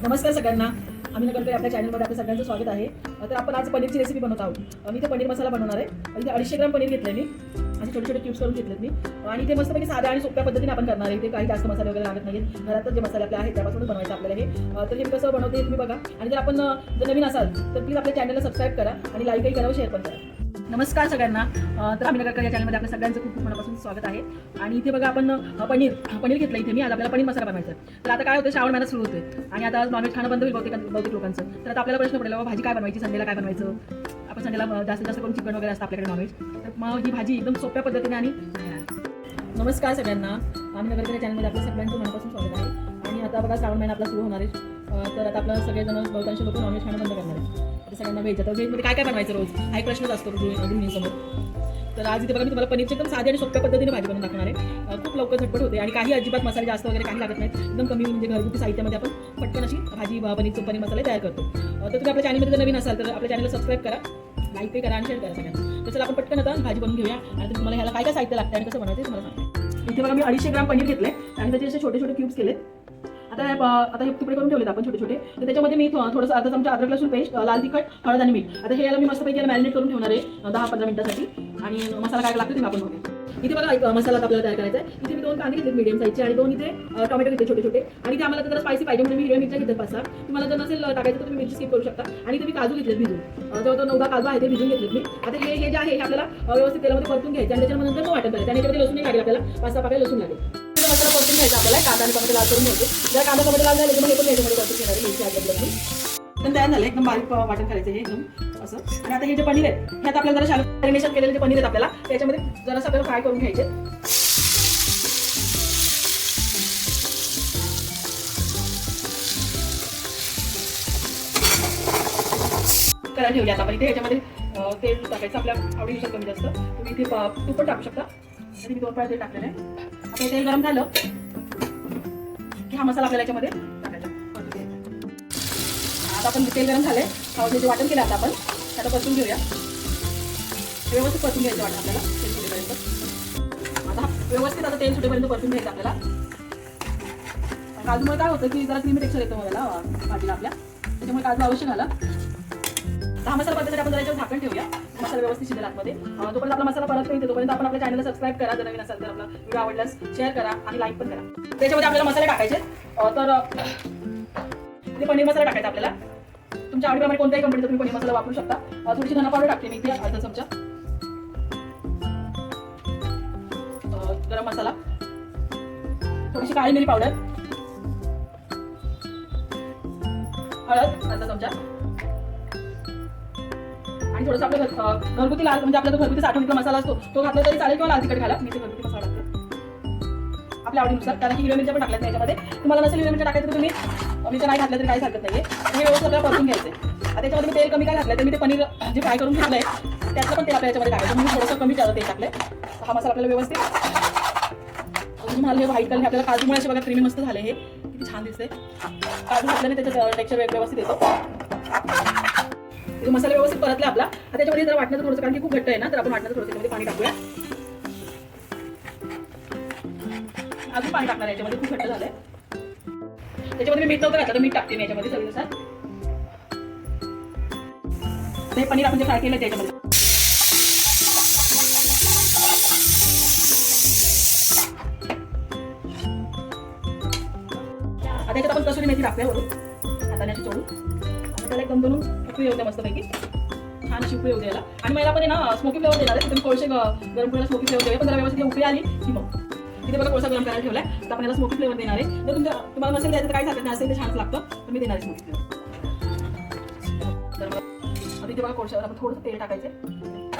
नमस्कार सगळ्यांना. आम्ही नगरकर आपल्या चॅनलमध्ये आपल्या सगळ्यांचं स्वागत आहे. तर आपण आज पनीरची रेसिपी बनवत आहोत. मी ते पनीर मसाला बनवणार आहे. इथे 250 ग्राम पनीर घेतलं मी, असे छोटे छोटे क्यूब्स करून घेतलेत मी, आणि ते मस्तपैकी साध्या आणि सोप्या पद्धतीने आपण करणार आहे. ते काही जास्त मसाले वगैरे लागत नाहीत. घरातच जे मसाले आपले आहेत त्यापासूनच बनवायचं आपल्याला हे. तर हे कसं बनवते तुम्ही बघा. आणि जर आपण जर नवीन असाल तर प्लीज आपल्या चॅनलला सबस्क्राईब करा आणि लाईकही करा व शेअर पण करा. नमस्कार सगळ्यांना. तर आम्ही नगरकर या चॅनलमध्ये आपल्या सगळ्यांचं खूप खूप मनापासून स्वागत आहे. आणि इथे बघा आपण पनीर घेतलं इथे मी. आज आपल्याला पनीर मसाला बनवायचा आहे. तर आता काय होतं, श्रावण महिना सुरू होतोय आणि आता नॉनव्हेज खाणं बंद होईल बहुतेक लोकांचं. तर आता आपल्याला प्रश्न पडला, भाजी काय बनवायची, संडेला काय बनवायचं. आपण संडेला जास्तीत जास्त करून चिकन वगैरे असतं आपल्याकडे नॉनव्हेज. तर मग ही भाजी एकदम सोप्या पद्धतीने आणि नमस्कार सगळ्यांना. आम्ही नगरकर या चॅनलमध्ये आपल्या सगळ्यांचं मनापासून स्वागत आहे. आणि आता बघा श्रावण महिना आपला सुरू होणार आहे. तर आता आपलं सगळेजण बहुतांश लोक नॉनव्हेज खाणं बंद करणार आहे. आता सगळ्यांना व्हेज. आता व्हेजमध्ये काय काय बनवायचं रोज हा एक प्रश्नच असतो गृहिणीसमोर. तर आज इथे बघा मी तुम्हाला पनीरची एकदम साधी आणि सोप्या पद्धतीने भाजी बनवून दाखवणार आहे. खूप लवकर झटपट होते आणि काही अजिबात मसाले जास्त वगैरे काही लागत नाहीत. एकदम कमी म्हणजे घरगुती साहित्यामध्ये आपण पटकन अशी भाजी पनीर मसाले तयार करतो. तर तुम्ही आपल्या चॅनलमध्ये जर नवीन असाल तर आपल्या चॅनलला सबस्क्राईब करा, लाईक करा आणि शेअर करा सगळ्यांना. तर चला आपण पटकन आता भाजी बनवून घेऊया आणि तुम्हाला ह्याला काय काय साहित्य लागतं आणि कसं बनायचं तुम्हाला सांगते. इथे बघा मी 250 ग्राम पनीर घेतले आणि त्याचे असे छोटे छोटे क्यूब्स केले. आता हे तुकडे करून ठेवलेत आपण छोटे छोटे. तर त्याच्यामध्ये मी थोडंसं अर्धा चमचा अद्रक लसूण पेस्ट, लाल तिखट, हळद आणि मीठ. आता हे याला मी मस्तपैकी मॅरिनेट करून ठेवणार आहे 10-15 मिनिटासाठी. आणि मसाला काय लागतो ते आपण बघूया. इथे बघा एक मसाला आपल्याला तयार करायचा आहे. इथे मी 2 कांदे घेतले मीडियम साईजचे आणि 2 इथे टोमॅटो घेतले छोटे छोटे. आणि ते आम्हाला जरा स्पायसी पाहिजे म्हणून मी हिरव्या मिरच्या घेतल्या 5-6. तुम्हाला जर नसेल टाकायचं तर तुम्ही मिरची स्किप करू शकता. आणि इथे मी काजू घेतलेत भिजून, जवळजवळ 9-10 काजू आहे ते भिजून घेतलेत मी. आता हे जे आहे हे आपल्याला व्यवस्थित तेलामध्ये परतून घ्यायचं आणि त्याच्यानंतर मग वाटण करायचं. आणि याच्यामध्ये लसूण लागेल आपल्याला 5-6 पाकळ्या लसूण लागेल. मसाला परतून घ्यायचा आपल्याला. कांदा आणि टोमॅटो लाल करून घ्यायचे. जर कांदा टोमॅटो लाल झाले तर मग हे पण याच्यामध्ये परतून घेणार आहे. मिरची आधी पण तयार झालं. एकदम बारीक वाटण करायचं हे एकदम असं. आणि आता हे जे पनीर आहे हे आता आपल्याला जरा शालो मॅरिनेशन केलेले जे पनीर आहेत आपल्याला त्याच्यामध्ये जरासं आपल्याला फ्राय करून घ्यायचे. करायला ठेवले. आता आपण इथे याच्यामध्ये तेल टाकायचं आपल्या आवडीनुसार, कमी जास्त. तुम्ही इथे तूप पण टाकू शकता. आणि मी 2 पळ्या तेल टाकलेलं आहे. आता तेल गरम झालं की हा मसाला आपल्याला याच्यामध्ये टाकायचा. आता आपण तेल गरम झालंय. जे वाटण केलं आता आपण त्याला परतून घेऊया. व्यवस्थित परतून घ्यायचं वाटण आपल्याला तेल सुटेपर्यंत. आता व्यवस्थित आता तेल सुटेपर्यंत परतून घ्यायचं आपल्याला. काजूमुळे काय होतं की जरा क्रीमी टेक्स्चर येतं मला भाजीला आपल्या, त्याच्यामुळे काजू अवश्य घाला. हा मसाला परतण्यासाठी आपण जरा याच्यावर झाकण ठेवूया. मसाला व्यवस्थित शिजेल आतमध्ये. तोपर्यंत आपला मसाला परततो येतो तोपर्यंत आपण आपल्या चॅनलला सबस्क्राईब करा जर नवीन असाल तर. आपला व्हिडिओ आवडल्यास शेअर करा आणि लाईक पण करा. त्याच्यामध्ये आपल्याला मसाले टाकायचे. तर इथे पनीर मसाला टाकायचा आपल्याला. तुमच्या आवडीप्रमाणे कोणत्याही कंपनीचा तुम्ही पनीर मसाला वापरू शकता. थोडीशी धना पावडर टाकते मी इथे अर्धा चमचा. गरम मसाला, थोडीशी काळी मिरी पावडर, हळद अर्धा चमचा आणि थोडंसं आपलं घरगुती लाल म्हणजे आपला जो घरगुती साठवणीतला मसाला असतो तो घातला तरी चालेल किंवा लाल तिखट घाला. मी ते घरगुती मसाला टाकते आपल्या आवडीनुसार, कारण की हिरव्या मिरच्या पण टाकल्यात त्याच्यामध्ये. तुम्हाला नसेल हिरव्या मिरच्या टाकायचं तर तुम्ही मिरच्या नाही घातल्या तरी काही हरकत नाहीये. हे व्यवस्थित आपल्याला परतून घ्यायचं. आता त्याच्यामध्ये मी तेल कमी काय घातलंय तर मी ते पनीर जे फ्राय करून घेतलंय त्याचं पण तेल आपल्या याच्यामध्ये टाकायचं. मी थोडंसं कमी तेल टाकलंय. हा मसाला आपल्याला व्यवस्थित मला हे व्हाईट कलर आपल्याला काजूमुळे असे बघा क्रीमी मस्त झाले. हे किती छान दिसते. काजू घातल्याने त्याचं टेक्स्चर व्यवस्थित येतो. मसाला व्यवस्थित परतला आपला. आता त्याच्यामध्ये जर वाटण्याचं थोडंसं, कारण की खूप घट्ट आहे ना, तर आपण वाटण्याचं थोडंसं त्यामध्ये पाणी टाकूया. अजून पाणी टाकणार याच्यामध्ये, खूप घट्ट झालंय. त्याच्यामध्ये मी मीठ नव्हतं घातलं तर मीठ टाकते मी याच्यामध्ये चवीनुसार. हे पनीर आपण जे फ्राय केलं त्याच्यामध्ये आता याच्यात आपण कसुरी मेथी टाकूया वरून हाताने चोळून. आता त्याला एकदम बनवून उकळी येऊ द्या मस्तपैकी. छान अशी उकळी येऊ द्यायला. आणि मला पण आहे ना स्मोकी फ्लेवर देणार आहे. तुम्ही कोळसे गरम करायला स्मोकी फ्लेवर देऊया. पण जरा व्यवस्थित उकळी आली की मग इथे बघा कोळसा गरम करायला ठेवलाय. तर आपण याला स्मोकी फ्लेवर देणार आहे. जर तुम्हाला नसेल द्यायचं तर काही हरकत नाही, असेल ते छान लागतं तर मी देणार आहे स्मोकी फ्लेवर. तर आता इथे बघा कोळशावर आपण थोडंसं तेल टाकायचं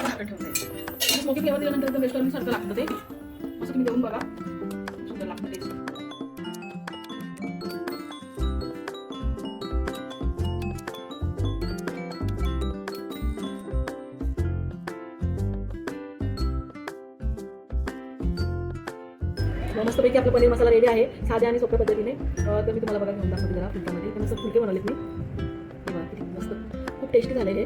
झाकण ठेवून द्यायचं. स्मोकी फ्लेवर दिल्यानंतर एकदम रेस्टॉरंट सारखं लागतं ते. असं तुम्ही देऊन बघा, सुंदर लागतं टेस्ट. मस्तपैकी आपला पनीर मसाला रेडी आहे साध्या आणि सोप्या पद्धतीने. तर मी तुम्हाला बघा घेऊन दाखवते जरा फुलक्यामध्ये. मस्त फुलके बनवलेत मी. किती मस्त, खूप टेस्टी झाले हे.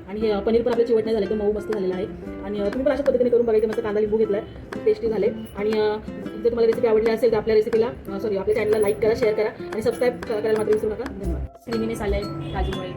आणि पनीर पण आपलं चिवट नाही झालं, एकदम मऊ मस्त झालेलं आहे. आणि तुम्ही पण अशा पद्धतीने करून बघायचं. मस्त कांदा लिंबू घेतला आहे, टेस्टी झाले. आणि जर तुम्हाला रेसिपी आवडली असेल तर आपल्या रेसिपीला आपल्या चॅनलला लाईक करा, शेअर करा आणि सबस्क्राईब करायला मात्र विसरू नका. धन्यवाद. क्रिमीनेस आलं आहे काजूमुळे.